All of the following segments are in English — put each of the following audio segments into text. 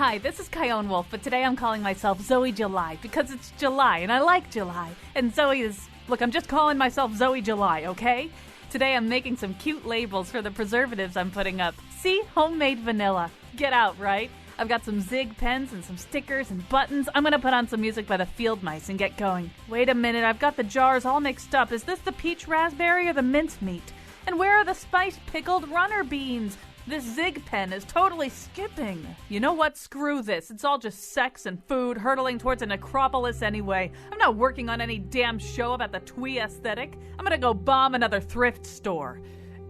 Hi, this is Kyone Wolf, but today I'm calling myself Zoe July because it's July and I like July. And Zoe is... Look, I'm just calling myself Zoe July, okay? Today I'm making some cute labels for the preservatives I'm putting up. See? Homemade vanilla. Get out, right? I've got some Zig pens and some stickers and buttons. I'm going to put on some music by the Field Mice and get going. Wait a minute, I've got the jars all mixed up. Is this the peach raspberry or the mincemeat? And where are the spiced pickled runner beans? This Zig pen is totally skipping. You know what? Screw this. It's all just sex and food hurtling towards a necropolis anyway. I'm not working on any damn show about the Twee aesthetic. I'm gonna go bomb another thrift store.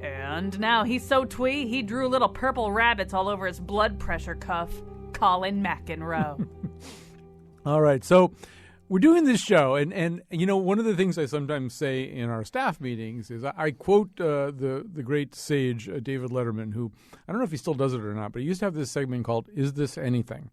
And now he's so Twee, he drew little purple rabbits all over his blood pressure cuff. Colin McEnroe. All right, so we're doing this show, and you know, one of the things I sometimes say in our staff meetings is I quote the great sage David Letterman, who, I don't know if he still does it or not, but he used to have this segment called "Is This Anything?"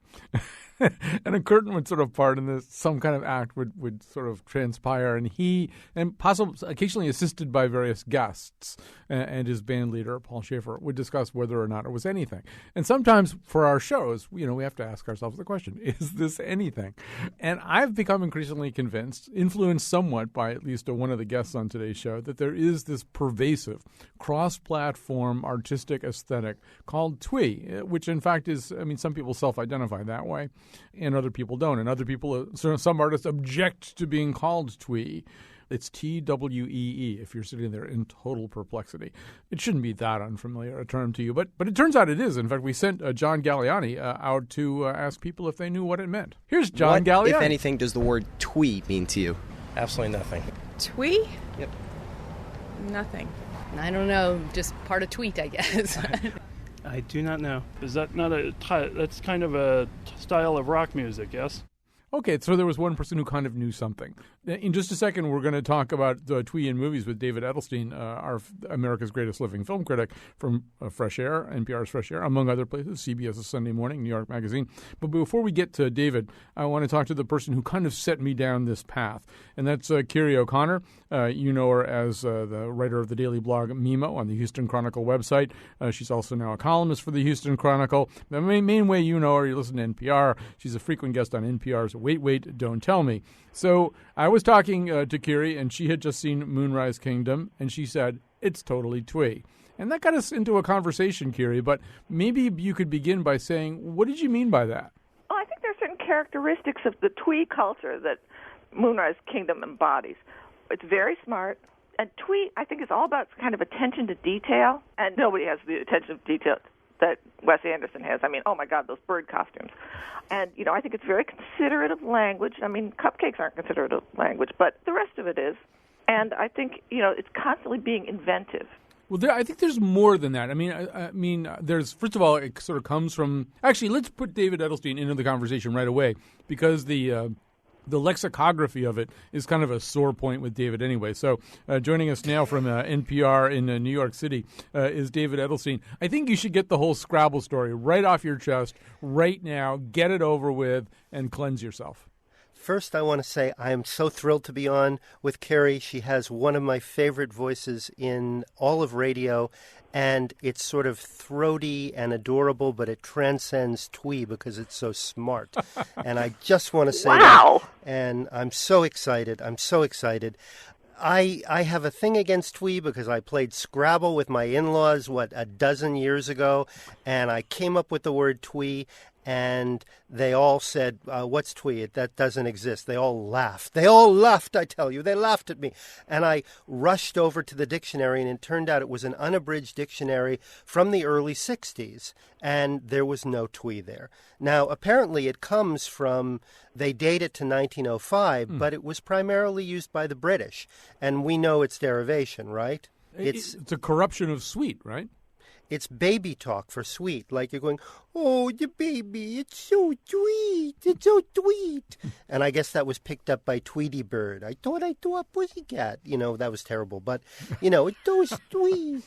And a curtain would sort of part, and this some kind of act would sort of transpire, and he, and possibly occasionally assisted by various guests and his band leader Paul Schaefer, would discuss whether or not it was anything. And sometimes for our shows, you know, we have to ask ourselves the question: is this anything? And I've become increasingly convinced, influenced somewhat by at least one of the guests on today's show, that there is this pervasive cross-platform artistic aesthetic called Twee, which in fact is, I mean, some people self-identify that way, and other people don't. And other people, some artists object to being called Twee. It's T-W-E-E if you're sitting there in total perplexity. It shouldn't be that unfamiliar a term to you, but it turns out it is. In fact, we sent John Galliani out to ask people if they knew what it meant. Here's John Galliani. What, if anything, does the word Twee mean to you? Absolutely nothing. Twee? Yep. Nothing. I don't know. Just part of tweet, I guess. I do not know. Is that not that's kind of a style of rock music, yes? Okay, so there was one person who kind of knew something. In just a second, we're going to talk about Twee in movies with David Edelstein, our America's Greatest Living Film Critic from Fresh Air, NPR's Fresh Air, among other places, CBS's Sunday Morning, New York Magazine. But before we get to David, I want to talk to the person who kind of set me down this path, and that's Kiri O'Connor. You know her as the writer of the daily blog Mimo on the Houston Chronicle website. She's also now a columnist for the Houston Chronicle. The main way you know her, you listen to NPR. She's a frequent guest on NPR's Wait, Don't Tell Me. So I was talking to Kiri, and she had just seen Moonrise Kingdom, and she said, it's totally Twee. And that got us into a conversation, Kiri, but maybe you could begin by saying, what did you mean by that? Well, I think there are certain characteristics of the Twee culture that Moonrise Kingdom embodies. It's very smart, and Twee, I think, is all about kind of attention to detail, and nobody has the attention to detail that Wes Anderson has. I mean, oh my God, those bird costumes. And, you know, I think it's very considerate of language. I mean, cupcakes aren't considerate of language, but the rest of it is. And I think, you know, it's constantly being inventive. Well, I think there's more than that. I mean, there's, first of all, it sort of comes from, actually, let's put David Edelstein into the conversation right away, because the lexicography of it is kind of a sore point with David anyway. So joining us now from NPR in New York City is David Edelstein. I think you should get the whole Scrabble story right off your chest right now, get it over with, and cleanse yourself. First, I want to say I am so thrilled to be on with Kiri. She has one of my favorite voices in all of radio, and it's sort of throaty and adorable, but it transcends Twee because it's so smart. And I just want to say wow. That. And I'm so excited. I have a thing against Twee because I played Scrabble with my in-laws, a dozen years ago, and I came up with the word Twee, and they all said, what's Twee? That doesn't exist. They all laughed. I tell you. They laughed at me. And I rushed over to the dictionary, and it turned out it was an unabridged dictionary from the early 60s, and there was no Twee there. Now, apparently it comes from, they date it to 1905, but it was primarily used by the British, and we know its derivation, right? It's a corruption of sweet, right? It's baby talk for sweet, like you're going, oh, the baby, it's so sweet, And I guess that was picked up by Tweety Bird. I thought I saw a pussycat. You know, that was terrible, but, you know, it's so sweet.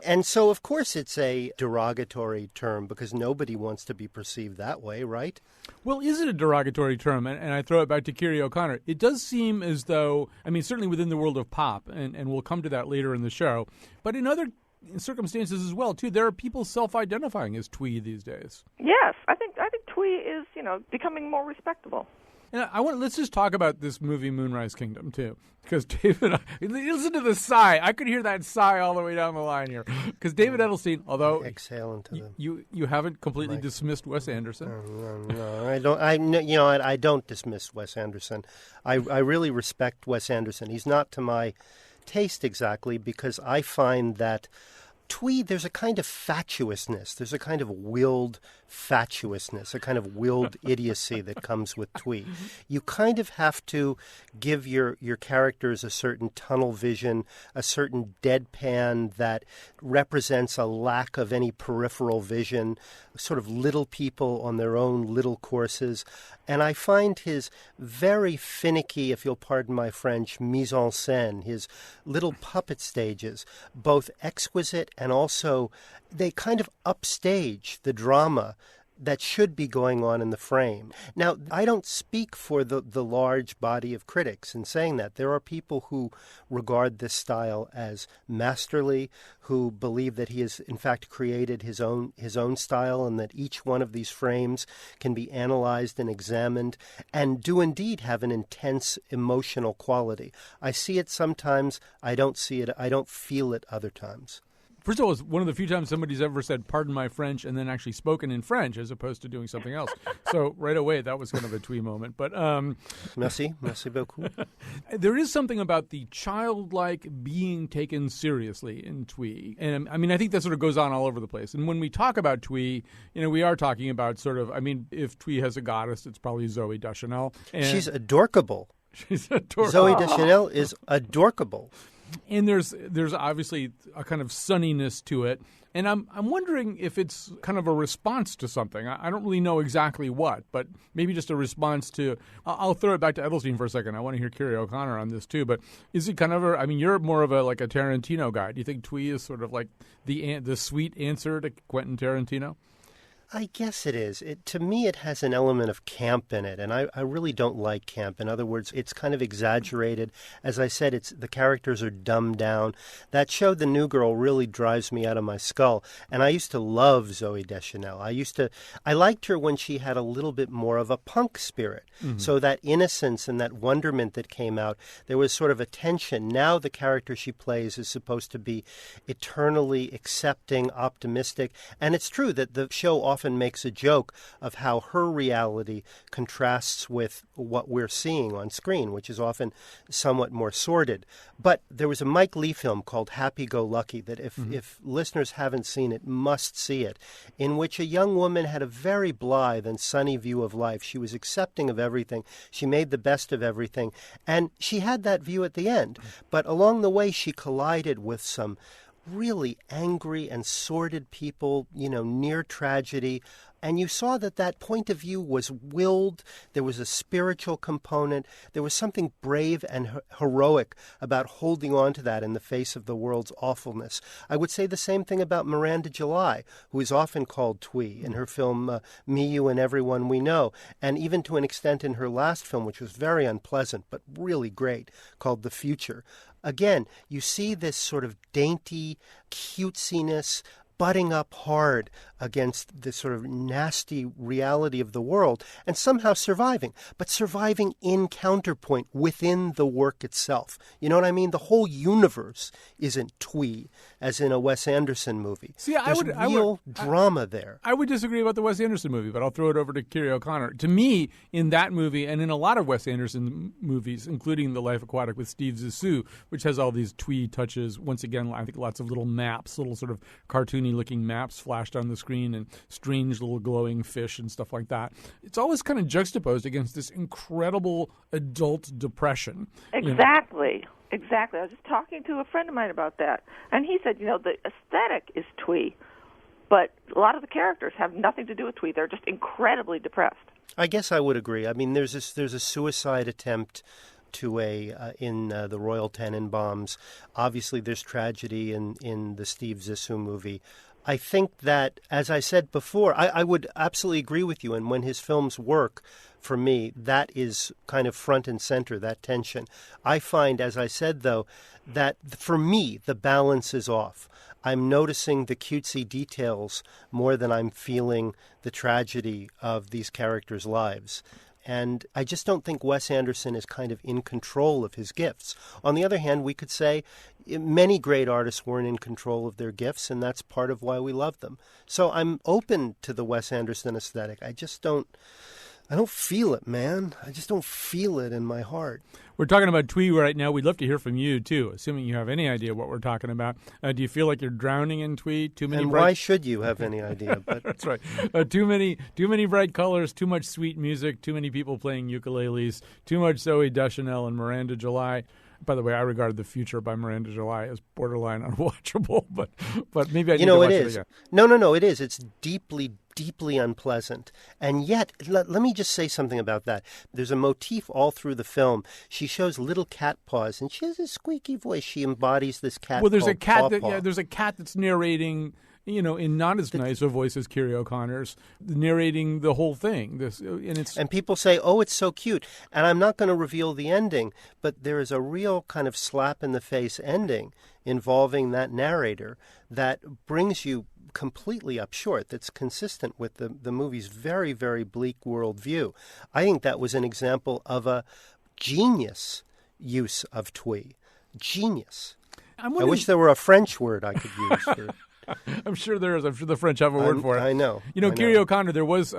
And so, of course, it's a derogatory term because nobody wants to be perceived that way, right? Well, is it a derogatory term? And I throw it back to Kiri O'Connor. It does seem as though, I mean, certainly within the world of pop, and we'll come to that later in the show, but in other circumstances as well, too, there are people self-identifying as Twee these days. Yes, I think Twee is, becoming more respectable. And let's just talk about this movie Moonrise Kingdom too, because David, listen to the sigh. I could hear that sigh all the way down the line here, because David Edelstein, although exhale into them. You haven't completely dismissed Wes Anderson. No, I don't. I don't dismiss Wes Anderson. I really respect Wes Anderson. He's not to my taste exactly, because I find that Twee, there's a kind of fatuousness. There's a kind of willed fatuousness, a kind of willed idiocy that comes with Twee. You kind of have to give your characters a certain tunnel vision, a certain deadpan that represents a lack of any peripheral vision, sort of little people on their own little courses. And I find his very finicky, if you'll pardon my French, mise en scène, his little puppet stages, both exquisite and also they kind of upstage the drama that should be going on in the frame. Now, I don't speak for the large body of critics in saying that. There are people who regard this style as masterly, who believe that he has, in fact, created his own style, and that each one of these frames can be analyzed and examined and do indeed have an intense emotional quality. I see it sometimes. I don't see it. I don't feel it other times. First of all, it's one of the few times somebody's ever said, pardon my French, and then actually spoken in French as opposed to doing something else. So right away, that was kind of a Twee moment. But merci beaucoup. There is something about the childlike being taken seriously in Twee. And I mean, I think that sort of goes on all over the place. And when we talk about Twee, we are talking about sort of, I mean, if Twee has a goddess, it's probably Zooey Deschanel. And she's adorkable. She's adorable. Zooey Deschanel is adorable. And there's obviously a kind of sunniness to it. And I'm wondering if it's kind of a response to something. I don't really know exactly what, but maybe just a response to I'll throw it back to Edelstein for a second. I want to hear Kerry O'Connor on this too. But is it kind of I mean, you're more of a Tarantino guy. Do you think Twee is sort of like the sweet answer to Quentin Tarantino? I guess it is. To me, it has an element of camp in it, and I really don't like camp. In other words, it's kind of exaggerated. As I said, the characters are dumbed down. That show, The New Girl, really drives me out of my skull. And I used to love Zooey Deschanel. I liked her when she had a little bit more of a punk spirit. Mm-hmm. So that innocence and that wonderment that came out, there was sort of a tension. Now the character she plays is supposed to be eternally accepting, optimistic. And it's true that the show often makes a joke of how her reality contrasts with what we're seeing on screen, which is often somewhat more sordid. But there was a Mike Leigh film called Happy Go Lucky that if listeners haven't seen it, must see it, in which a young woman had a very blithe and sunny view of life. She was accepting of everything. She made the best of everything. And she had that view at the end. But along the way, she collided with some really angry and sordid people, near tragedy. And you saw that point of view was willed. There was a spiritual component. There was something brave and heroic about holding on to that in the face of the world's awfulness. I would say the same thing about Miranda July, who is often called Twee in her film Me, You, and Everyone We Know, and even to an extent in her last film, which was very unpleasant but really great, called The Future. Again, you see this sort of dainty cutesiness butting up hard against this sort of nasty reality of the world and somehow surviving, but surviving in counterpoint within the work itself. You know what I mean? The whole universe isn't Twee, as in a Wes Anderson movie. See, There's real drama there. I would disagree about the Wes Anderson movie, but I'll throw it over to Kerry O'Connor. To me, in that movie and in a lot of Wes Anderson movies, including The Life Aquatic with Steve Zissou, which has all these Twee touches, once again, I think lots of little maps, little sort of cartoony looking maps flashed on the screen and strange little glowing fish and stuff like that. It's always kind of juxtaposed against this incredible adult depression. Exactly. Exactly. I was just talking to a friend of mine about that, and he said, the aesthetic is Twee, but a lot of the characters have nothing to do with Twee. They're just incredibly depressed. I guess I would agree. I mean, there's a suicide attempt in the Royal Tenenbaums. Obviously, there's tragedy in the Steve Zissou movie. I think that, as I said before, I would absolutely agree with you. And when his films work, for me, that is kind of front and center, that tension. I find, as I said, though, that for me, the balance is off. I'm noticing the cutesy details more than I'm feeling the tragedy of these characters' lives. And I just don't think Wes Anderson is kind of in control of his gifts. On the other hand, we could say many great artists weren't in control of their gifts, and that's part of why we love them. So I'm open to the Wes Anderson aesthetic. I don't feel it, man. I just don't feel it in my heart. We're talking about Twee right now. We'd love to hear from you, too, assuming you have any idea what we're talking about. Do you feel like you're drowning in Twee? Too many? And why should you have any idea? But that's right. Too many bright colors, too much sweet music, too many people playing ukuleles, too much Zooey Deschanel and Miranda July. By the way, I regard The Future by Miranda July as borderline unwatchable, but maybe I need to watch it again. No, it is. It's deeply unpleasant. And yet, let me just say something about that. There's a motif all through the film. She shows little cat paws, and she has a squeaky voice. She embodies this cat. Well, there's called a cat. Paw Paw. There's a cat that's narrating. In not as nice a voice as Kiri O'Connor's, narrating the whole thing. And people say, "Oh, it's so cute." And I'm not going to reveal the ending, but there is a real kind of slap in the face ending involving that narrator that brings you completely up short. That's consistent with the movie's very, very bleak worldview. I think that was an example of a genius use of Twee. Genius. I wish there were a French word I could use for it. I'm sure there is. I'm sure the French have a word for it. I know. Kiri O'Connor, there was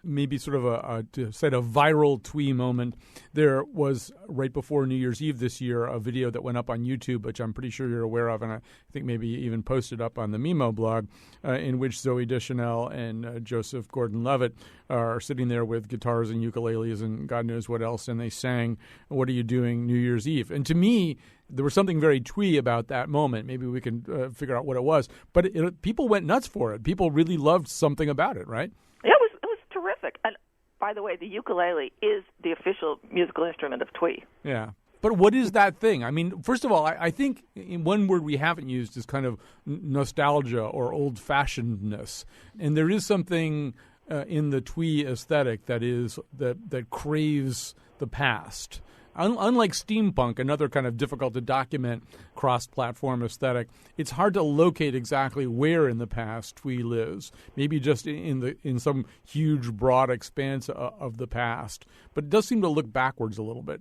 maybe sort of a viral Twee moment. There was, right before New Year's Eve this year, a video that went up on YouTube, which I'm pretty sure you're aware of, and I think maybe even posted up on the Mimo blog, in which Zooey Deschanel and Joseph Gordon-Levitt are sitting there with guitars and ukuleles and God knows what else, and they sang, "What Are You Doing New Year's Eve?" And to me, there was something very Twee about that moment. Maybe we can figure out what it was. But people went nuts for it. People really loved something about it, right? Yeah, it was terrific. And by the way, the ukulele is the official musical instrument of Twee. Yeah. But what is that thing? I mean, first of all, I think one word we haven't used is kind of nostalgia or old-fashionedness. And there is something in the Twee aesthetic that craves the past. Unlike steampunk, another kind of difficult to document cross-platform aesthetic, it's hard to locate exactly where in the past Twee lives. Maybe just in some huge, broad expanse of the past. But it does seem to look backwards a little bit.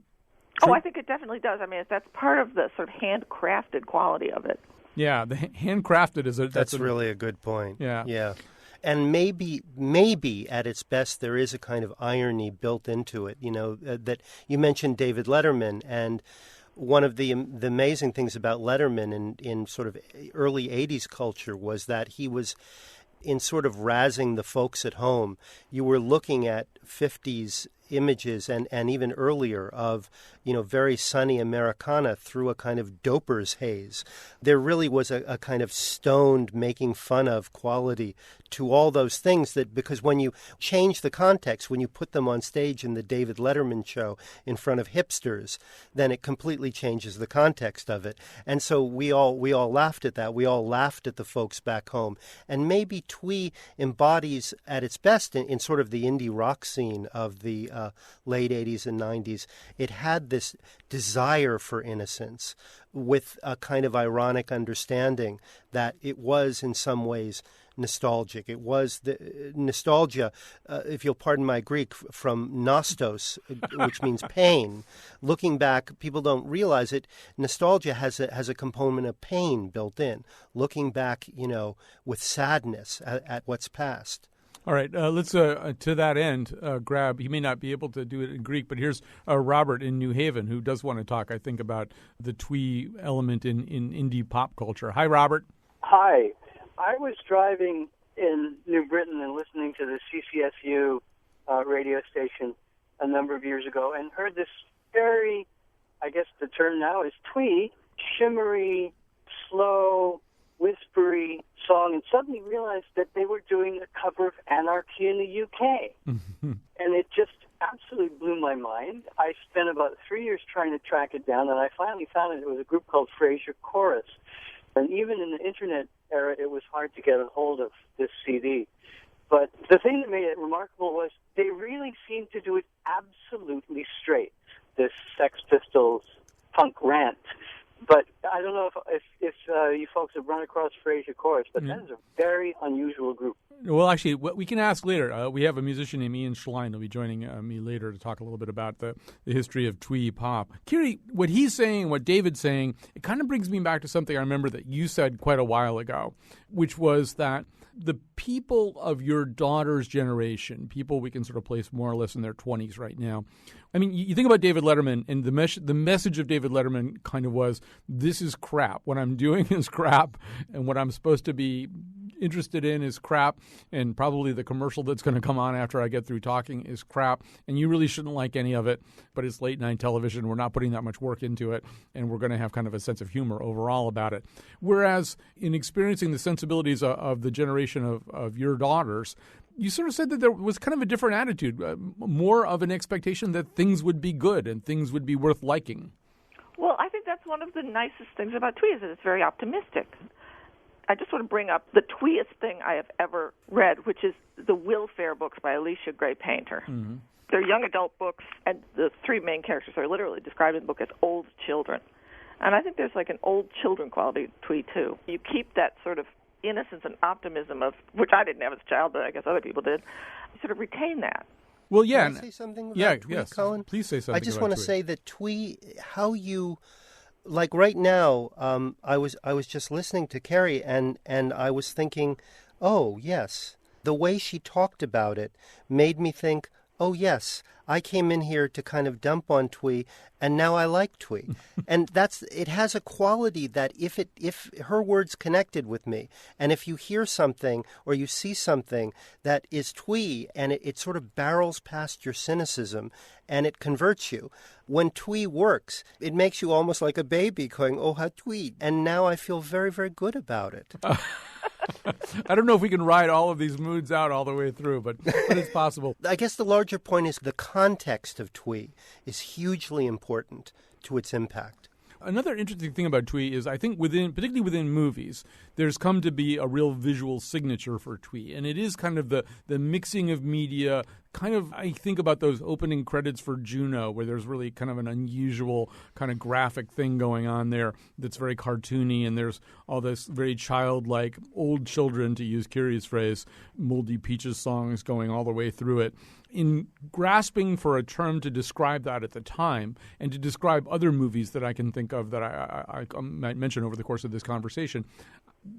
Oh, I think it definitely does. I mean, that's part of the sort of handcrafted quality of it. Yeah, the handcrafted is that's really a good point. Yeah. And maybe at its best there is a kind of irony built into it. That you mentioned David Letterman, and one of the amazing things about Letterman in sort of early 80s culture was that he was, in sort of razzing the folks at home, you were looking at 50s images and even earlier of, very sunny Americana through a kind of doper's haze. There really was a kind of stoned making fun of quality to all those things because when you change the context, when you put them on stage in the David Letterman show in front of hipsters, then it completely changes the context of it. And so we all laughed at that. We all laughed at the folks back home. And maybe Twee embodies at its best in sort of the indie rock scene of the late 80s and 90s. It had this desire for innocence with a kind of ironic understanding that it was in some ways nostalgic. It was the nostalgia, if you'll pardon my Greek, from nostos, which means pain. Looking back, people don't realize it. Nostalgia has a component of pain built in. Looking back, with sadness at what's past. All right, let's, to that end, grab, he may not be able to do it in Greek, but here's Robert in New Haven who does want to talk, I think, about the Twee element in indie pop culture. Hi, Robert. Hi. I was driving in New Britain and listening to the CCSU radio station a number of years ago and heard this very, I guess the term now is Twee, shimmery, slow, whispery song, and suddenly realized that they were doing a cover of Anarchy in the UK. And it just absolutely blew my mind. I spent about 3 years trying to track it down, and I finally found it. It was a group called Fraser Chorus. And even in the Internet era, it was hard to get a hold of this CD. But the thing that made it remarkable was they really seemed to do it absolutely straight, this Sex Pistols punk rant. But I don't know if you folks have run across Fraser Chorus, but that is a very unusual group. Well, actually, we can ask later. We have a musician named Ian Schlein who'll be joining me later to talk a little bit about the history of twee pop. Kiri, what he's saying, what David's saying, it kind of brings me back to something I remember that you said quite a while ago, which was that the people of your daughter's generation, people we can sort of place more or less in their 20s right now. I mean, you think about David Letterman, and the message of David Letterman kind of was, this is crap. What I'm doing is crap, and what I'm supposed to be interested in is crap, and probably the commercial that's going to come on after I get through talking is crap, and you really shouldn't like any of it, but it's late-night television. We're not putting that much work into it, and we're going to have kind of a sense of humor overall about it. Whereas in experiencing the sensibilities of the generation of your daughters, you sort of said that there was kind of a different attitude, more of an expectation that things would be good and things would be worth liking. Well, I think that's one of the nicest things about Twee is that it's very optimistic. I just want to bring up the tweest thing I have ever read, which is the Will Fair books by Alicia Gray Painter. Mm-hmm. They're young adult books, and the three main characters are literally described in the book as old children. And I think there's like an old children quality to Twee, too. You keep that sort of innocence and optimism of, which I didn't have as a child, but I guess other people did, you sort of retain that. Well, yeah. Can I say something about Twee, yes. Colin? Please say something. I just about want to Twee. say that Twee, how you, like right now, I was just listening to Carrie, and I was thinking, oh yes, the way she talked about it made me think, oh yes, I came in here to kind of dump on Twee, and now I like Twee. And it has a quality that if her words connected with me, and if you hear something or you see something that is Twee, and it sort of barrels past your cynicism, and it converts you. When Twee works, it makes you almost like a baby going, oh, how Twee. And now I feel very, very good about it. I don't know if we can ride all of these moods out all the way through, but it's possible. I guess the larger point is the context of Twee is hugely important to its impact. Another interesting thing about Twee is I think particularly within movies, there's come to be a real visual signature for Twee. And it is kind of the mixing of media. Kind of, I think about those opening credits for Juno, where there's really kind of an unusual kind of graphic thing going on there that's very cartoony, and there's all this very childlike old children, to use Kiri's phrase, Moldy Peaches songs going all the way through it. In grasping for a term to describe that at the time and to describe other movies that I can think of that I might mention over the course of this conversation,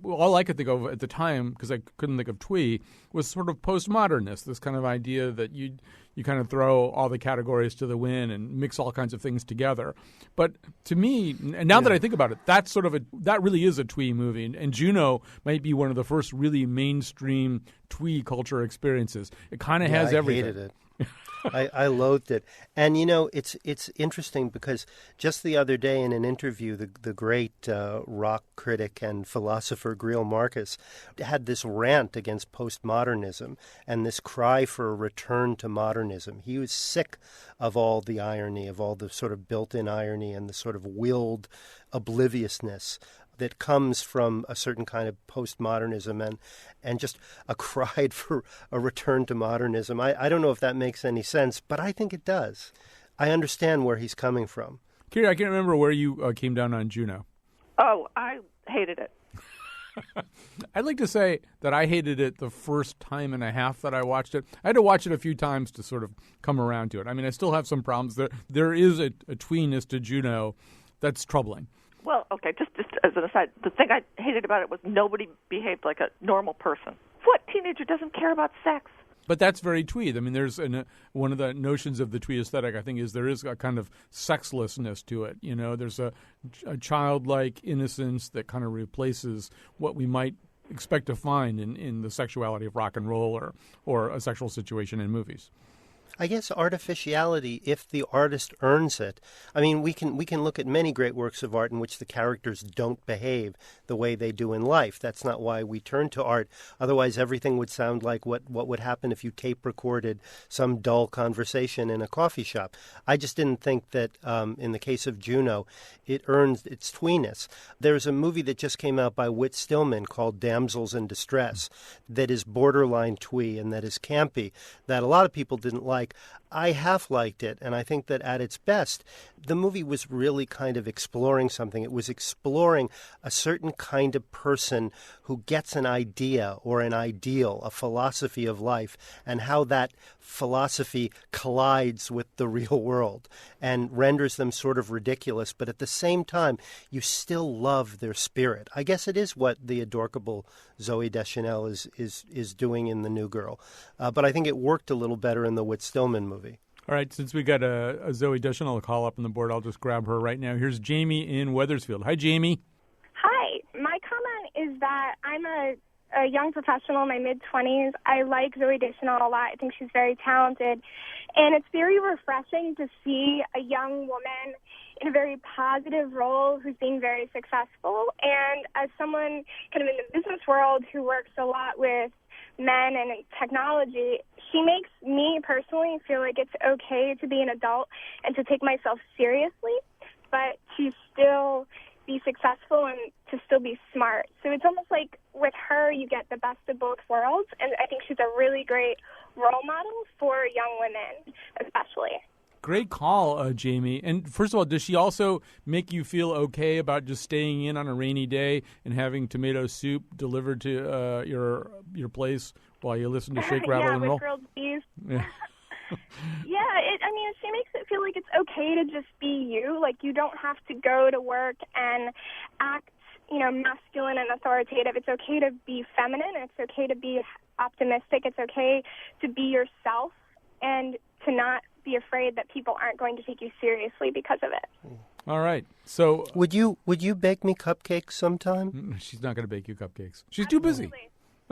all I could think of at the time, because I couldn't think of Twee, was sort of postmodernist, this kind of idea that you kind of throw all the categories to the wind and mix all kinds of things together. But to me, and now that I think about it, that really is a Twee movie. And Juno might be one of the first really mainstream Twee culture experiences. It kind of has everything. I hated it. I loathed it. And, it's interesting because just the other day in an interview, the great rock critic and philosopher Greil Marcus had this rant against postmodernism and this cry for a return to modernism. He was sick of all the irony, of all the sort of built-in irony and the sort of willed obliviousness that comes from a certain kind of postmodernism and just a cry for a return to modernism. I don't know if that makes any sense, but I think it does. I understand where he's coming from. Kiri, I can't remember where you came down on Juno. Oh, I hated it. I'd like to say that I hated it the first time and a half that I watched it. I had to watch it a few times to sort of come around to it. I mean, I still have some problems. There is a tweeness to Juno that's troubling. Well, okay, just as an aside, the thing I hated about it was nobody behaved like a normal person. What teenager doesn't care about sex? But that's very Twee. I mean, there's one of the notions of the Twee aesthetic, I think, is there is a kind of sexlessness to it. There's a childlike innocence that kind of replaces what we might expect to find in the sexuality of rock and roll or a sexual situation in movies. I guess artificiality, if the artist earns it. I mean, we can look at many great works of art in which the characters don't behave the way they do in life. That's not why we turn to art. Otherwise, everything would sound like what would happen if you tape recorded some dull conversation in a coffee shop. I just didn't think that in the case of Juno, it earned its tweeness. There's a movie that just came out by Whit Stillman called Damsels in Distress that is borderline twee and that is campy, that a lot of people didn't like. I half liked it, and I think that at its best, the movie was really kind of exploring something. It was exploring a certain kind of person who gets an idea or an ideal, a philosophy of life, and how that philosophy collides with the real world and renders them sort of ridiculous, but at the same time, you still love their spirit. I guess it is what the adorable Zooey Deschanel is doing in The New Girl. But I think it worked a little better in the Whit Stillman movie. All right, since we got a Zooey Deschanel call up on the board, I'll just grab her right now. Here's Jamie in Wethersfield. Hi, Jamie. Hi. My comment is that I'm a young professional in my mid-20s. I like Zooey Deschanel a lot. I think she's very talented. And it's very refreshing to see a young woman in a very positive role who's being very successful. And as someone kind of in the business world who works a lot with men and technology, she makes me personally feel like it's okay to be an adult and to take myself seriously, but to still be successful and to still be smart. So it's almost like with her, you get the best of both worlds, and I think she's a really great role model for young women, especially. Great call, Jamie. And first of all, does she also make you feel okay about just staying in on a rainy day and having tomato soup delivered to your place while you listen to Shake, Rattle, and Roll? Yeah, with grilled cheese. Yeah. She makes it feel like it's okay to just be you. Like, you don't have to go to work and act, masculine and authoritative. It's okay to be feminine. It's okay to be optimistic. It's okay to be yourself and to not be afraid that people aren't going to take you seriously because of it. All right. So would you bake me cupcakes sometime? She's not going to bake you cupcakes. She's too busy.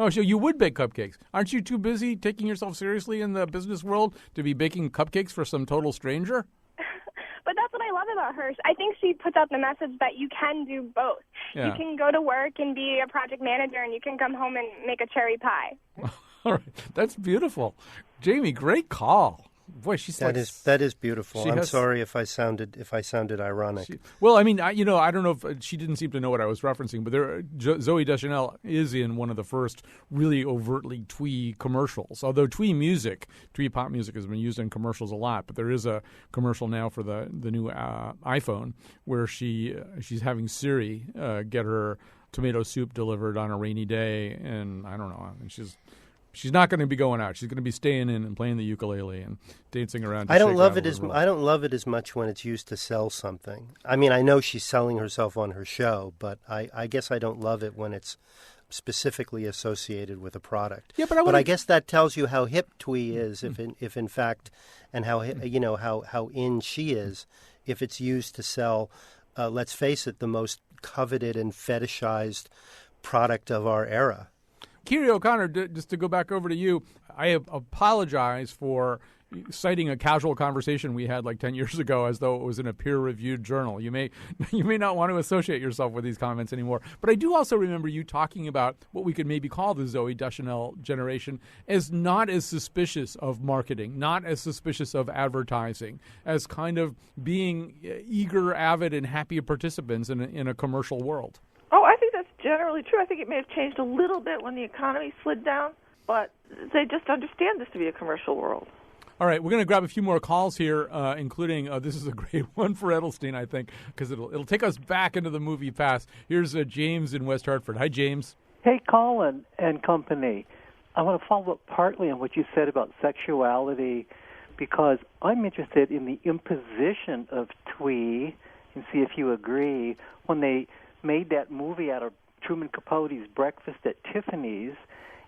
Oh, so you would bake cupcakes. Aren't you too busy taking yourself seriously in the business world to be baking cupcakes for some total stranger? But that's what I love about her. I think she puts out the message that you can do both. Yeah. You can go to work and be a project manager, and you can come home and make a cherry pie. All right. That's beautiful. Jamie, great call. Boy, that is beautiful. I'm sorry if I sounded ironic. I don't know if she didn't seem to know what I was referencing, but Zooey Deschanel is in one of the first really overtly twee commercials. Although twee pop music has been used in commercials a lot, but there is a commercial now for the new iPhone where she's having Siri get her tomato soup delivered on a rainy day, and I don't know, and She's not going to be going out. She's going to be staying in and playing the ukulele and dancing around. I don't love it as much when it's used to sell something. I mean, I know she's selling herself on her show, but I guess I don't love it when it's specifically associated with a product. Yeah, but I guess that tells you how hip twee is, if in fact, and how in she is, if it's used to sell. Let's face it, the most coveted and fetishized product of our era. Kiri O'Connor, just to go back over to you, I apologize for citing a casual conversation we had like 10 years ago as though it was in a peer-reviewed journal. You may not want to associate yourself with these comments anymore. But I do also remember you talking about what we could maybe call the Zooey Deschanel generation as not as suspicious of marketing, not as suspicious of advertising, as kind of being eager, avid, and happy participants in a commercial world. Oh, I think that's generally true. I think it may have changed a little bit when the economy slid down, but they just understand this to be a commercial world. All right, we're going to grab a few more calls here, including this is a great one for Edelstein, I think, because it'll take us back into the movie past. Here's James in West Hartford. Hi, James. Hey, Colin and company. I want to follow up partly on what you said about sexuality, because I'm interested in the imposition of twee, and see if you agree, when they made that movie out of Truman Capote's Breakfast at Tiffany's,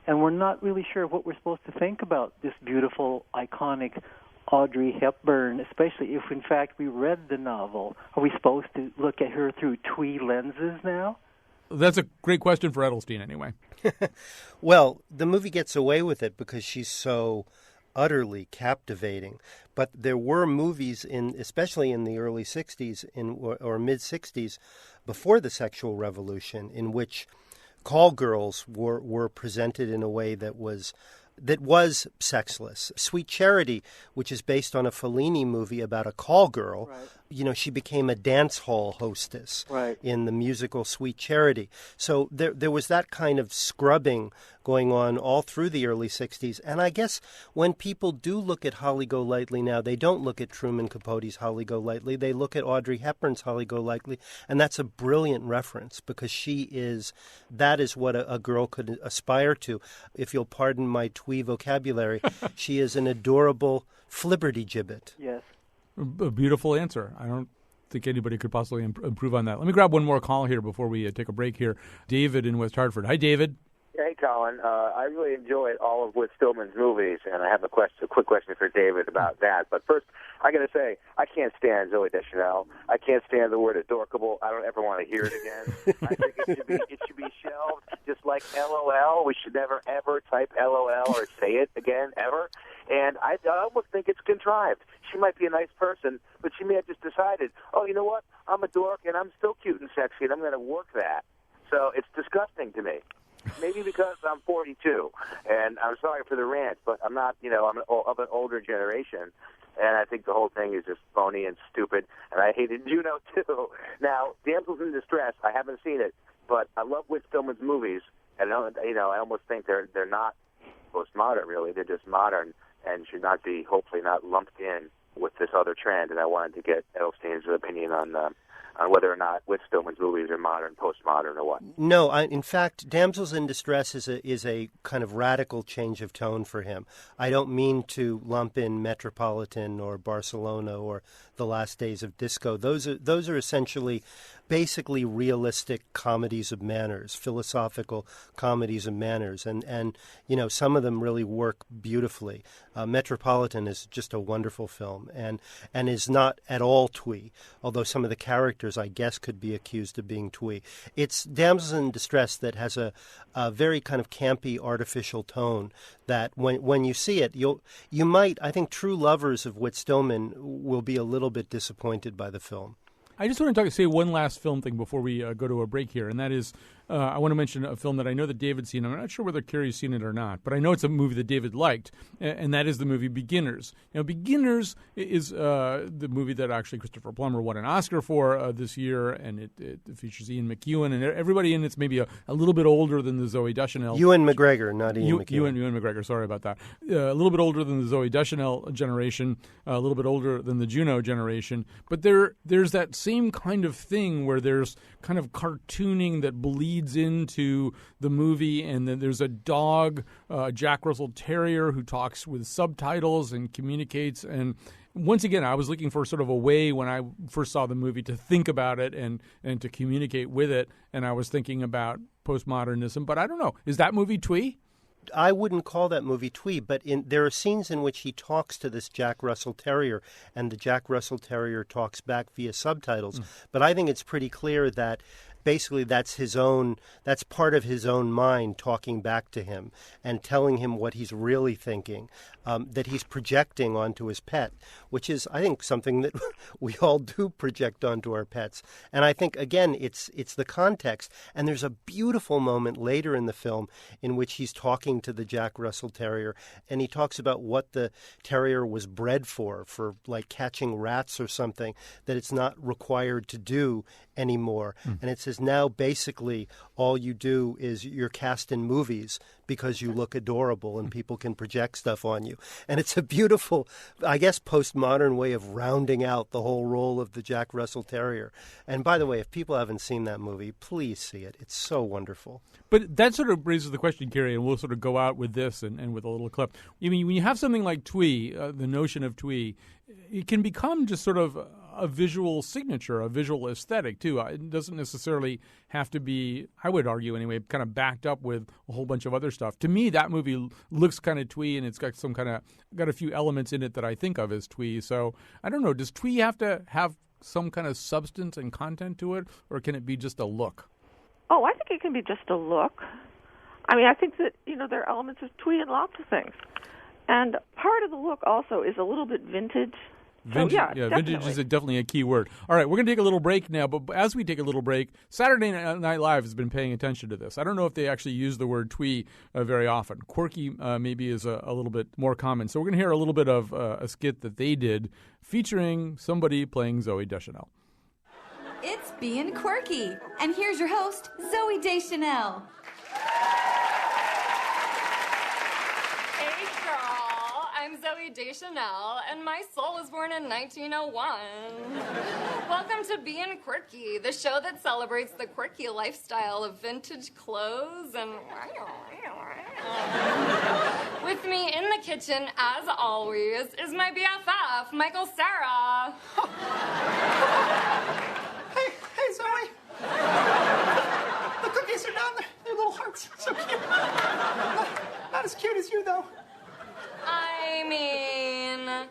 and we're not really sure what we're supposed to think about this beautiful, iconic Audrey Hepburn, especially if, in fact, we read the novel. Are we supposed to look at her through twee lenses now? That's a great question for Edelstein, anyway. Well, the movie gets away with it because she's so utterly captivating. But there were movies, especially in the early 60s or mid-60s, before the sexual revolution, in which call girls were presented in a way that was sexless. Sweet Charity, which is based on a Fellini movie about a call girl, right. She became a dance hall hostess right. in the musical Sweet Charity. So there was that kind of scrubbing going on all through the early 60s. And I guess when people do look at Holly Golightly now, they don't look at Truman Capote's Holly Golightly. They look at Audrey Hepburn's Holly Golightly. And that's a brilliant reference because that is what a girl could aspire to. If you'll pardon my twee vocabulary, she is an adorable flibberty gibbet. Yes. A beautiful answer. I don't think anybody could possibly improve on that. Let me grab one more call here before we take a break here. David in West Hartford. Hi, David. Hey, Colin. I really enjoyed all of Whit Stillman's movies, and I have a quick question for David about that. But first, I got to say, I can't stand Zooey Deschanel. I can't stand the word adorkable. I don't ever want to hear it again. I think it should be shelved, just like LOL. We should never, ever type LOL or say it again, ever. And I almost think it's contrived. She might be a nice person, but she may have just decided, oh, you know what? I'm a dork, and I'm still cute and sexy, and I'm going to work that. So it's disgusting to me. Maybe because I'm 42, and I'm sorry for the rant, but I'm not, I'm of an older generation, and I think the whole thing is just phony and stupid, and I hated Juno, too. Now, Damsels in Distress, I haven't seen it, but I love Whit Stillman's movies, and I almost think they're not postmodern, really. They're just modern and should not be, hopefully not lumped in with this other trend, and I wanted to get Edelstein's opinion on whether or not Whit Stillman's movies are modern, postmodern, or what. No, in fact, Damsels in Distress is a kind of radical change of tone for him. I don't mean to lump in Metropolitan or Barcelona or The Last Days of Disco. Those are essentially basically realistic comedies of manners, philosophical comedies of manners, and some of them really work beautifully. Metropolitan is just a wonderful film and is not at all twee, although some of the characters, I guess, could be accused of being twee. It's Damsels in Distress that has a very kind of campy, artificial tone that when you see it, you might, I think true lovers of Whit Stillman will be a little bit disappointed by the film. I just want to say one last film thing before we go to a break here, and that is I want to mention a film that I know that David's seen. I'm not sure whether Carrie's seen it or not, but I know it's a movie that David liked, and that is the movie Beginners. Now, Beginners is the movie that actually Christopher Plummer won an Oscar for this year, and it features Ian McEwan, and everybody in it's maybe a little bit older than the Zooey Deschanel. Ewan McGregor, not Ian McEwan. Ewan McGregor, sorry about that. A little bit older than the Zooey Deschanel generation, a little bit older than the Juno generation, but there's that same kind of thing where there's kind of cartooning that bleeds into the movie, and then there's a dog, Jack Russell Terrier, who talks with subtitles and communicates. And once again, I was looking for sort of a way when I first saw the movie to think about it and to communicate with it, and I was thinking about postmodernism. But I don't know. Is that movie twee? I wouldn't call that movie twee, but there are scenes in which he talks to this Jack Russell Terrier, and the Jack Russell Terrier talks back via subtitles. But I think it's pretty clear that basically that's part of his own mind talking back to him and telling him what he's really thinking, that he's projecting onto his pet, which is, I think, something that we all do project onto our pets. And I think, again, it's the context. And there's a beautiful moment later in the film in which he's talking to the Jack Russell Terrier, and he talks about what the terrier was bred for like catching rats or something that it's not required to do anymore. And it says now basically all you do is you're cast in movies because you look adorable and people can project stuff on you. And it's a beautiful, I guess, postmodern way of rounding out the whole role of the Jack Russell Terrier. And by the way, if people haven't seen that movie, please see it. It's so wonderful. But that sort of raises the question, Carrie, and we'll sort of go out with this and with a little clip. I mean, when you have something like twee, the notion of twee, it can become just sort of a visual signature, a visual aesthetic, too. It doesn't necessarily have to be, I would argue anyway, kind of backed up with a whole bunch of other stuff. To me, that movie looks kind of twee, and it's got got a few elements in it that I think of as twee. So, I don't know, does twee have to have some kind of substance and content to it, or can it be just a look? Oh, I think it can be just a look. I mean, I think that, there are elements of twee in lots of things. And part of the look also is a little bit vintage. Vintage, vintage is definitely a key word. All right, we're going to take a little break now, but as we take a little break, Saturday Night Live has been paying attention to this. I don't know if they actually use the word twee very often. Quirky maybe is a little bit more common. So we're going to hear a little bit of a skit that they did featuring somebody playing Zooey Deschanel. It's being quirky, and here's your host, Zooey Deschanel. Hey girl, I'm Zooey Deschanel, and my soul was born in 1901. Welcome to Being Quirky, the show that celebrates the quirky lifestyle of vintage clothes and... With me in the kitchen, as always, is my BFF, Michael Sarah. Hey, Zoe. The cookies are done. They're little hearts. So cute. Not as cute as you, though. I mean...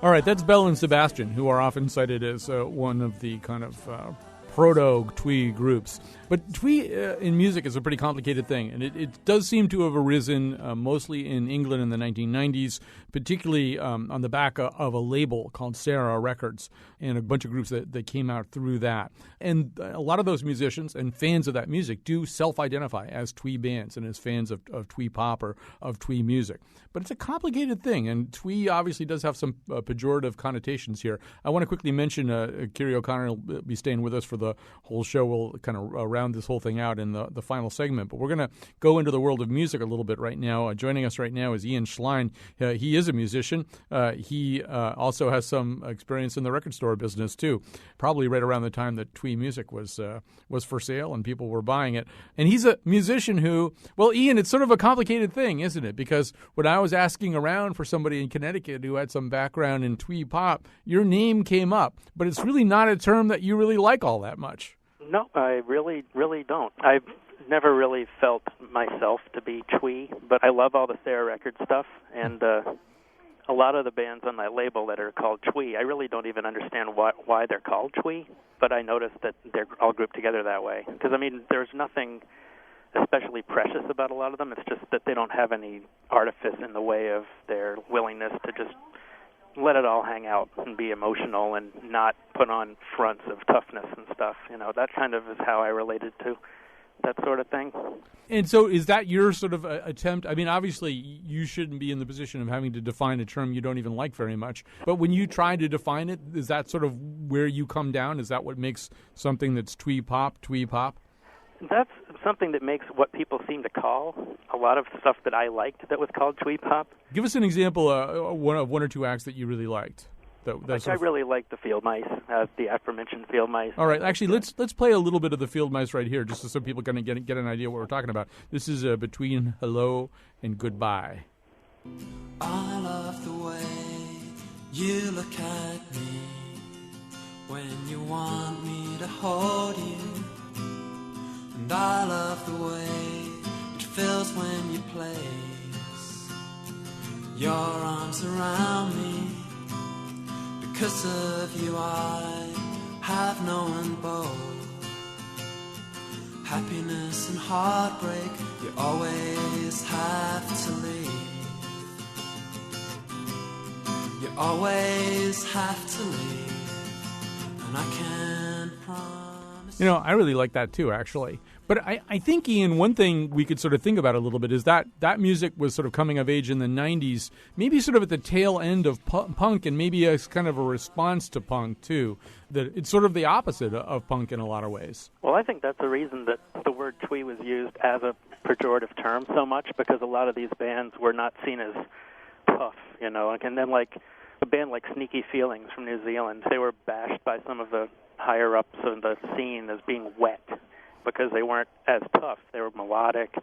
All right, that's Belle and Sebastian, who are often cited as one of the kind of proto-twee groups. But twee in music is a pretty complicated thing, and it does seem to have arisen mostly in England in the 1990s, particularly on the back of a label called Sarah Records, and a bunch of groups that came out through that. And a lot of those musicians and fans of that music do self-identify as twee bands and as fans of twee pop or of twee music. But it's a complicated thing, and twee obviously does have some pejorative connotations here. I want to quickly mention Kiri O'Connor will be staying with us for the whole show. We'll kind of round this whole thing out in the final segment. But we're going to go into the world of music a little bit right now. Joining us right now is Ian Schlein. He is a musician. He also has some experience in the record store business, too, probably right around the time that twee music was for sale and people were buying it. And he's a musician who, well, Ian, it's sort of a complicated thing, isn't it? Because when I was asking around for somebody in Connecticut who had some background in twee pop, your name came up. But it's really not a term that you really like all that much. No, I really don't. I've never really felt myself to be twee, but I love all the Sarah Records stuff, and a lot of the bands on my label that are called twee, I really don't even understand why they're called twee, but I noticed that they're all grouped together that way. Because, I mean, there's nothing especially precious about a lot of them. It's just that they don't have any artifice in the way of their willingness to just let it all hang out and be emotional and not put on fronts of toughness and stuff. You know, that kind of is how I related to that sort of thing. And so is that your sort of attempt? I mean, obviously, you shouldn't be in the position of having to define a term you don't even like very much. But when you try to define it, is that sort of where you come down? Is that what makes something that's twee pop? That's something that makes what people seem to call a lot of stuff that I liked that was called twee pop. Give us an example of one or two acts that you really liked. I really liked the Field Mice, the aforementioned Field Mice. All right, actually, let's play a little bit of the Field Mice right here, just so people can get an idea what we're talking about. This is between hello and goodbye. I love the way you look at me when you want me to hold you. And I love the way it feels when you place your arms around me. Because of you I have known both happiness and heartbreak. You always have to leave. You always have to leave. And I can't promise. You know, I really like that too, actually. But I think, Ian, one thing we could sort of think about a little bit is that music was sort of coming of age in the 90s, maybe sort of at the tail end of punk, and maybe as kind of a response to punk, too. That it's sort of the opposite of punk in a lot of ways. Well, I think that's the reason that the word twee was used as a pejorative term so much, because a lot of these bands were not seen as tough, you know. And then, like, a band like Sneaky Feelings from New Zealand, they were bashed by some of the higher-ups of the scene as being wet. because they weren't as tough. They were melodic.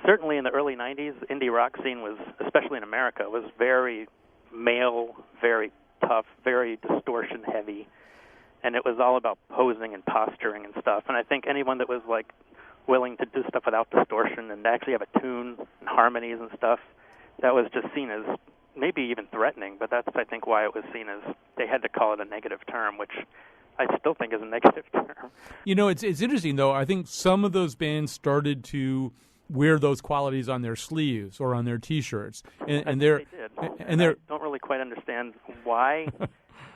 Certainly in the early 90s, indie rock scene was, especially in America, was very male, very tough, very distortion heavy, and it was all about posing and posturing and stuff. And I think anyone that was like willing to do stuff without distortion and actually have a tune and harmonies and stuff, that was just seen as maybe even threatening, but that's, I think, why it was seen as they had to call it a negative term, which I still think is a negative term. You know, it's interesting, though. I think some of those bands started to wear those qualities on their sleeves or on their T-shirts, and they did. And I don't really quite understand why.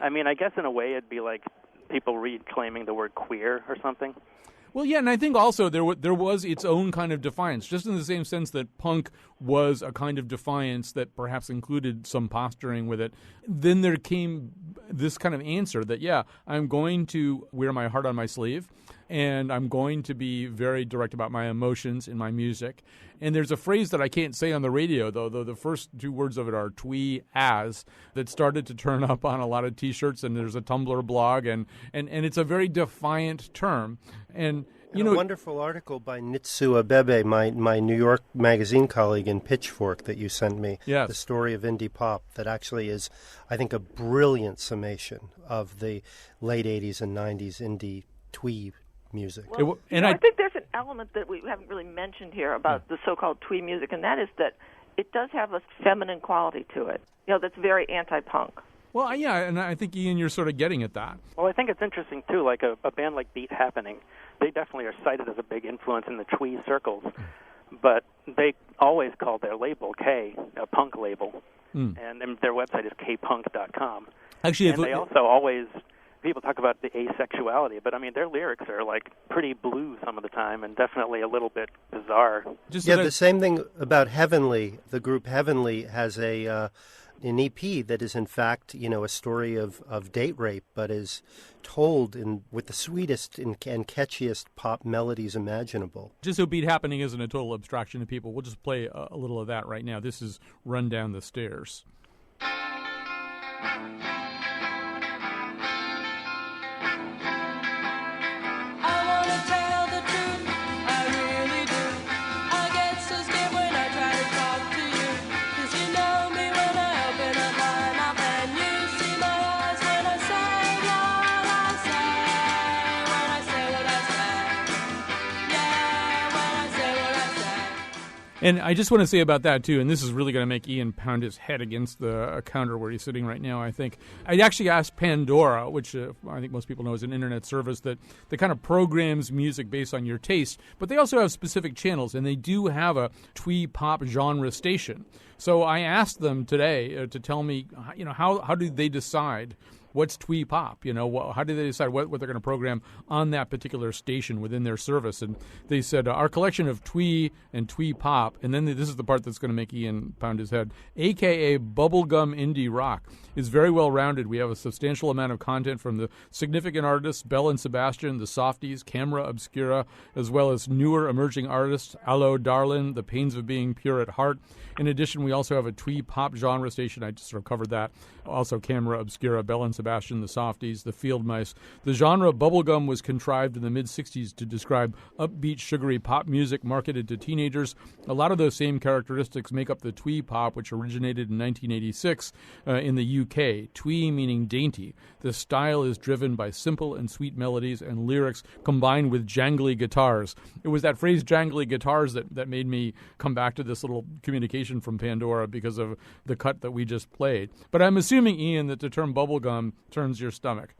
I mean, I guess in a way it'd be like people reclaiming the word queer or something. Well, yeah, and I think also there was its own kind of defiance, just in the same sense that punk was a kind of defiance that perhaps included some posturing with it. Then there came this kind of answer that, yeah, I'm going to wear my heart on my sleeve, and I'm going to be very direct about my emotions in my music. And there's a phrase that I can't say on the radio, though the first two words of it are Twee as, that started to turn up on a lot of T-shirts, and there's a Tumblr blog, and it's a very defiant term. And you know, a wonderful article by Nitsu Abebe, my New York magazine colleague in Pitchfork that you sent me, yes. The story of indie pop, that actually is, I think, a brilliant summation of the late 80s and 90s indie twee music. Well, I think there's an element that we haven't really mentioned here about the so-called twee music, and that is that it does have a feminine quality to it. You know, that's very anti-punk. Well, yeah, and I think, Ian, you're sort of getting at that. Well, I think it's interesting, too, like a band like Beat Happening, they definitely are cited as a big influence in the twee circles, but they always called their label K, a punk label, and their website is kpunk.com. Actually, and they also always, people talk about the asexuality, but I mean, their lyrics are like pretty blue some of the time and definitely a little bit bizarre. The same thing about Heavenly. The group Heavenly has an EP that is in fact, you know, a story of date rape, but is told with the sweetest and catchiest pop melodies imaginable. Just so Beat Happening isn't a total abstraction to people, we'll just play a little of that right now. This is Run Down the Stairs. And I just want to say about that, too, and this is really going to make Ian pound his head against the counter where he's sitting right now, I think. I actually asked Pandora, which I think most people know is an internet service that kind of programs music based on your taste, but they also have specific channels, and they do have a twee pop genre station. So I asked them today to tell me, you know, how do they decide what's twee pop? You know, how do they decide what they're going to program on that particular station within their service? And they said, our collection of twee and twee pop, and then this is the part that's going to make Ian pound his head, a.k.a. bubblegum indie rock, is very well-rounded. We have a substantial amount of content from the significant artists, Belle and Sebastian, the Softies, Camera Obscura, as well as newer emerging artists, Allo Darlin, The Pains of Being Pure at Heart. In addition, we also have a twee pop genre station. I just sort of covered that. Also Camera Obscura, Belle and Sebastian, the Softies, the Field Mice. The genre bubblegum was contrived in the mid-'60s to describe upbeat, sugary pop music marketed to teenagers. A lot of those same characteristics make up the twee pop, which originated in 1986 in the UK. Twee meaning dainty. The style is driven by simple and sweet melodies and lyrics combined with jangly guitars. It was that phrase, jangly guitars, that made me come back to this little communication from Pandora because of the cut that we just played. But I'm assuming, Ian, that the term bubblegum turns your stomach.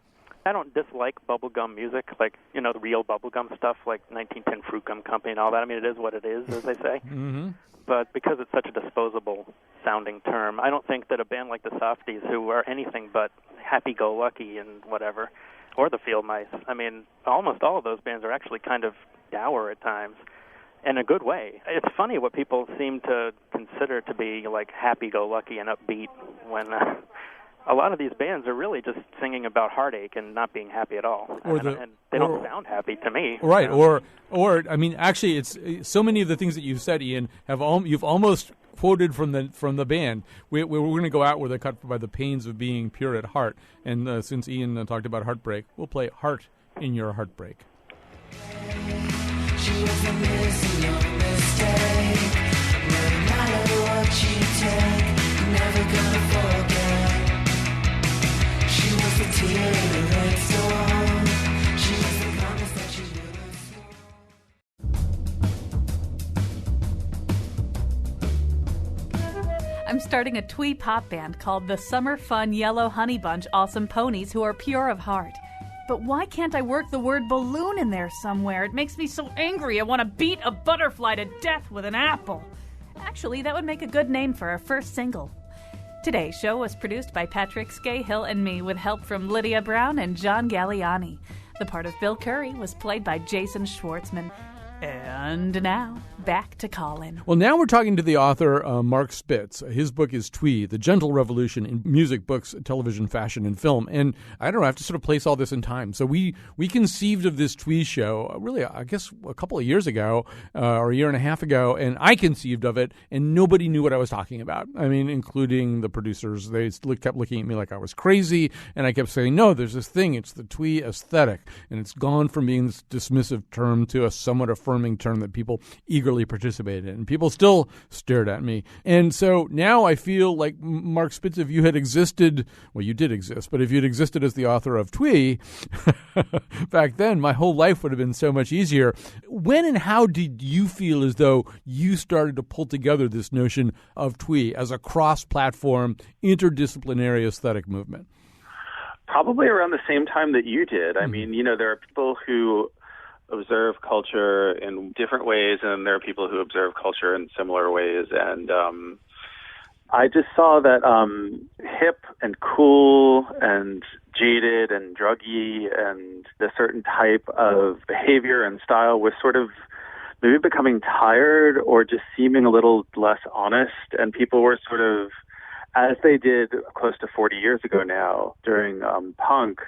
I don't dislike bubblegum music, like, you know, the real bubblegum stuff, like 1910 Fruit Gum Company and all that. I mean, it is what it is, as they say. Mm-hmm. But because it's such a disposable-sounding term, I don't think that a band like the Softies, who are anything but happy-go-lucky and whatever, or the Field Mice, I mean, almost all of those bands are actually kind of dour at times, in a good way. It's funny what people seem to consider to be, like, happy-go-lucky and upbeat when a lot of these bands are really just singing about heartache and not being happy at all. And they don't sound happy to me. Right, or I mean, actually, it's so many of the things that you've said, Ian, you've almost quoted from the band. We're going to go out with a cut by The Pains of Being Pure at Heart. And since Ian talked about heartbreak, we'll play Heart in Your Heartbreak. She was a missing your mistake. No matter what you take, you're never gonna forget. She was the tear in the red storm. She was the promise that you would have sworn. I'm starting a twee pop band called the Summer Fun Yellow Honey Bunch Awesome Ponies Who Are Pure of Heart. But why can't I work the word balloon in there somewhere? It makes me so angry I want to beat a butterfly to death with an apple. Actually, that would make a good name for our first single. Today's show was produced by Patrick Scahill and me with help from Lydia Brown and John Galliani. The part of Bill Curry was played by Jason Schwartzman. And now, back to Colin. Well, now we're talking to the author, Mark Spitz. His book is Twee, The Gentle Revolution in Music, Books, Television, Fashion, and Film. And I don't know, I have to sort of place all this in time. So we conceived of this Twee show, really, I guess, a couple of years ago, or a year and a half ago, and I conceived of it, and nobody knew what I was talking about. I mean, including the producers. They kept looking at me like I was crazy, and I kept saying, no, there's this thing, it's the Twee aesthetic, and it's gone from being this dismissive term to a somewhat affirming term that people eagerly participated in. And people still stared at me. And so now I feel like, Mark Spitz, if you had existed, well, you did exist, but if you'd existed as the author of Twee back then, my whole life would have been so much easier. When and how did you feel as though you started to pull together this notion of Twee as a cross-platform, interdisciplinary aesthetic movement? Probably around the same time that you did. I mean, there are people who observe culture in different ways, and there are people who observe culture in similar ways. And I just saw that hip and cool and jaded and druggy and a certain type of behavior and style was sort of maybe becoming tired or just seeming a little less honest. And people were sort of, as they did close to 40 years ago now during punk,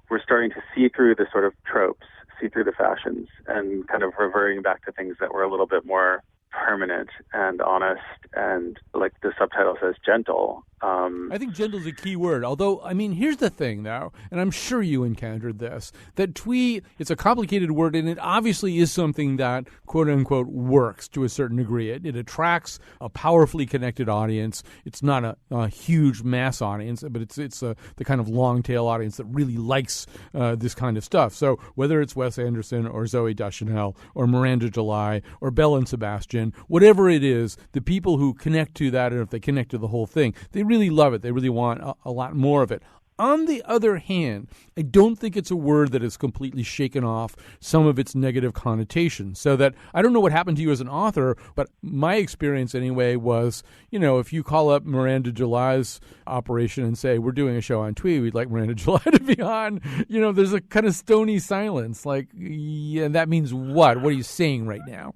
we're starting to see through the sort of tropes, see through the fashions, and kind of reverting back to things that were a little bit more permanent and honest and, like the subtitle says, gentle. I think gentle is a key word. Although, I mean, here's the thing, though, and I'm sure you encountered this, that Twee, it's a complicated word, and it obviously is something that, quote-unquote, works to a certain degree. It attracts a powerfully connected audience. It's not a huge mass audience, but it's the kind of long-tail audience that really likes this kind of stuff. So whether it's Wes Anderson or Zooey Deschanel or Miranda July or Belle and Sebastian, whatever it is, the people who connect to that, and if they connect to the whole thing, they really love it. They really want a lot more of it. On the other hand, I don't think it's a word that has completely shaken off some of its negative connotations. So that, I don't know what happened to you as an author, but my experience anyway was, if you call up Miranda July's operation and say, we're doing a show on Twee, we'd like Miranda July to be on, there's a kind of stony silence. Like, yeah, that means what? What are you saying right now?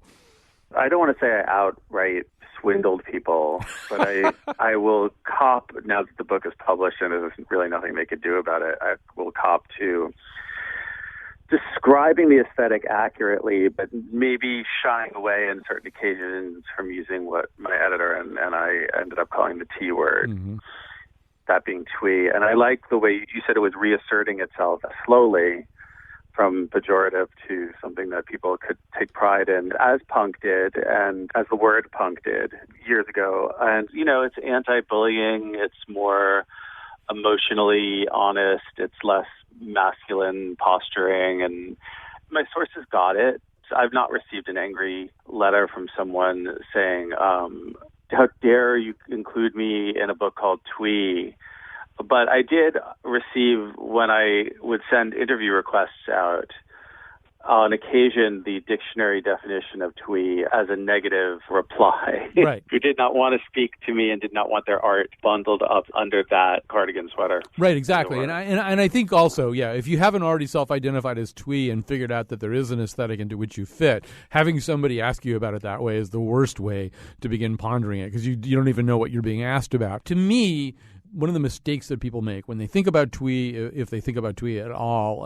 I don't want to say I outright swindled people, but I will cop, now that the book is published and there's really nothing they could do about it, I will cop to describing the aesthetic accurately, but maybe shying away in certain occasions from using what my editor and I ended up calling the T word, that being Twee. And I like the way you said it was reasserting itself slowly from pejorative to something that people could take pride in, as punk did, and as the word punk did years ago. And, it's anti-bullying, it's more emotionally honest, it's less masculine posturing, and my sources got it. I've not received an angry letter from someone saying, how dare you include me in a book called Twee? But I did receive, when I would send interview requests out, on occasion, the dictionary definition of Twee as a negative reply. Right. Who did not want to speak to me and did not want their art bundled up under that cardigan sweater. Right, exactly. And I think also, if you haven't already self-identified as Twee and figured out that there is an aesthetic into which you fit, having somebody ask you about it that way is the worst way to begin pondering it, because you don't even know what you're being asked about. To me, one of the mistakes that people make when they think about Twee, if they think about Twee at all,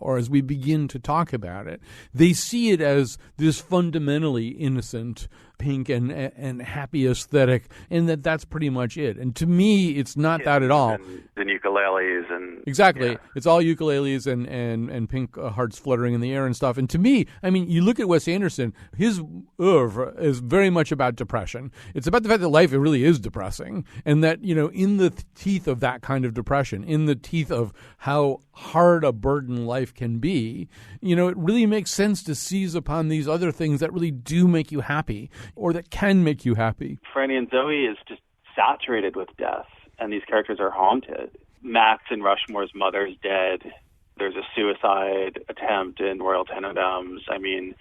or as we begin to talk about it, they see it as this fundamentally innocent pink and happy aesthetic, and that's pretty much it. And to me, it's not that at all. And ukuleles and exactly, yeah. It's all ukuleles and pink hearts fluttering in the air and stuff. And to me, I mean, you look at Wes Anderson, his oeuvre is very much about depression. It's about the fact that life really is depressing, and that, you know, in the teeth of that kind of depression, in the teeth of how hard a burden life can be, you know, it really makes sense to seize upon these other things that really do make you happy, or that can make you happy. Franny and Zoe is just saturated with death, and these characters are haunted. Max and Rushmore's mother's dead. There's a suicide attempt in Royal Tenenbaums. I mean,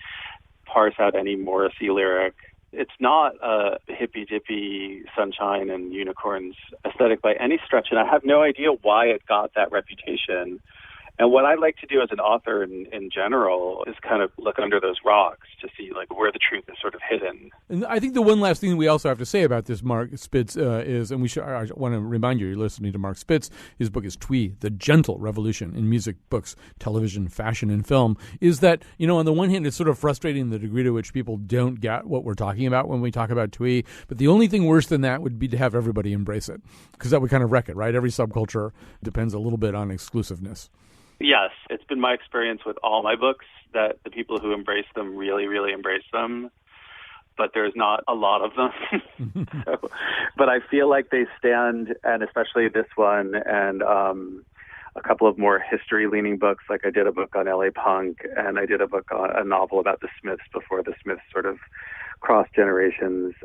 parse out any Morrissey lyric. It's not a hippy-dippy sunshine and unicorns aesthetic by any stretch, and I have no idea why it got that reputation. And what I like to do as an author in general is kind of look under those rocks to see like where the truth is sort of hidden. And I think the one last thing we also have to say about this, Mark Spitz, is, and I want to remind you, you're listening to Mark Spitz. His book is Twee, The Gentle Revolution in Music, Books, Television, Fashion, and Film, is that, you know, on the one hand, it's sort of frustrating the degree to which people don't get what we're talking about when we talk about Twee. But the only thing worse than that would be to have everybody embrace it, because that would kind of wreck it, right? Every subculture depends a little bit on exclusiveness. Yes, it's been my experience with all my books that the people who embrace them really, really embrace them, but there's not a lot of them. But I feel like they stand, and especially this one, and a couple of more history-leaning books, like I did a book on LA Punk, and I did a book on a novel about the Smiths before the Smiths sort of crossed generations,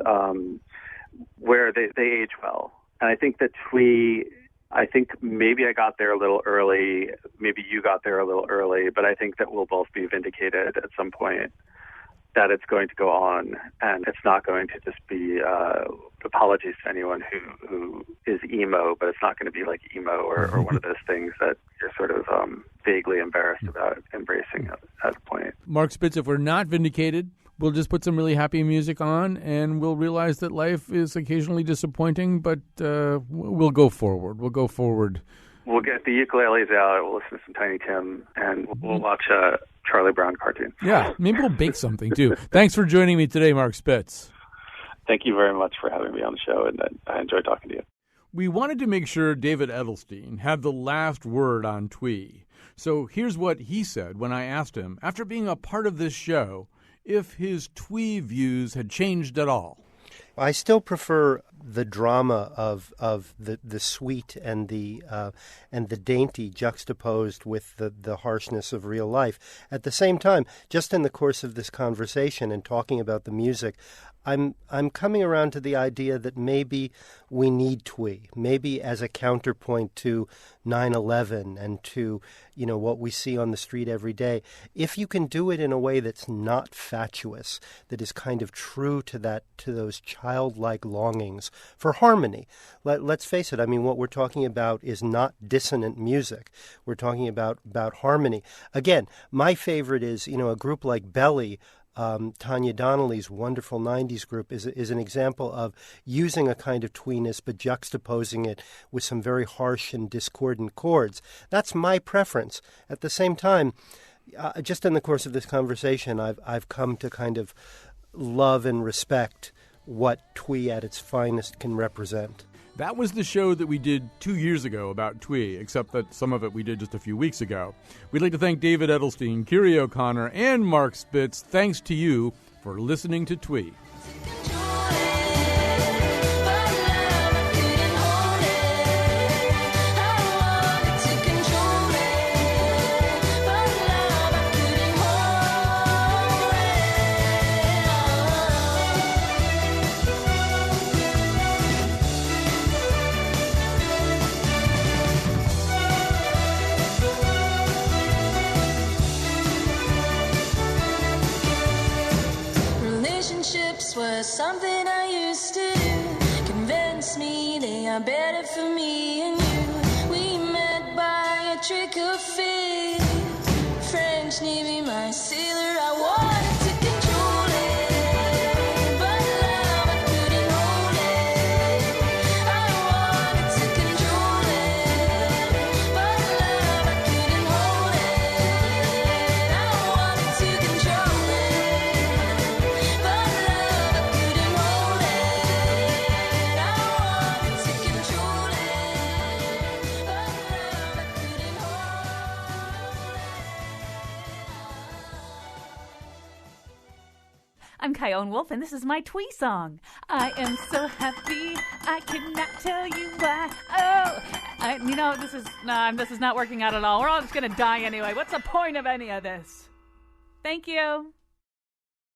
where they age well. And I think that Twee... I think maybe I got there a little early, maybe you got there a little early, but I think that we'll both be vindicated at some point that it's going to go on, and it's not going to just be apologies to anyone who is emo, but it's not going to be like emo or one of those things that you're sort of vaguely embarrassed about embracing at a point. Mark Spitz, if we're not vindicated, we'll just put some really happy music on, and we'll realize that life is occasionally disappointing, but we'll go forward. We'll go forward. We'll get the ukuleles out, we'll listen to some Tiny Tim, and we'll watch a Charlie Brown cartoon. Yeah, maybe we'll bake something, too. Thanks for joining me today, Mark Spitz. Thank you very much for having me on the show, and I enjoyed talking to you. We wanted to make sure David Edelstein had the last word on Twee. So here's what he said when I asked him, after being a part of this show, if his Twee views had changed at all. I still prefer the drama of the sweet and the dainty juxtaposed with the harshness of real life. At the same time, just in the course of this conversation and talking about the music, I'm coming around to the idea that maybe we need Twee, maybe as a counterpoint to 9/11 and to, you know, what we see on the street every day. If you can do it in a way that's not fatuous, that is kind of true to those childlike longings for harmony. Let's face it, I mean, what we're talking about is not dissonant music. We're talking about harmony. Again, my favorite is, you know, a group like Belly. Tanya Donnelly's wonderful 90s group is an example of using a kind of tweeness but juxtaposing it with some very harsh and discordant chords. That's my preference. At the same time, just in the course of this conversation, I've come to kind of love and respect what Twee at its finest can represent. That was the show that we did 2 years ago about Twee, except that some of it we did just a few weeks ago. We'd like to thank David Edelstein, Kiri O'Connor, and Mark Spitz. Thanks to you for listening to Twee. Was something I used to do. Convince me they are better for me and you. We met by a trick of fate. French Navy, my sailor, I wanted to control it, but love I couldn't hold it. I wanted to control it, but love I couldn't hold it. I wanted to control it, but love I couldn't. I'm Kyone Wolf, and this is my Twee song. I am so happy, I cannot tell you why. This is not working out at all. We're all just going to die anyway. What's the point of any of this? Thank you.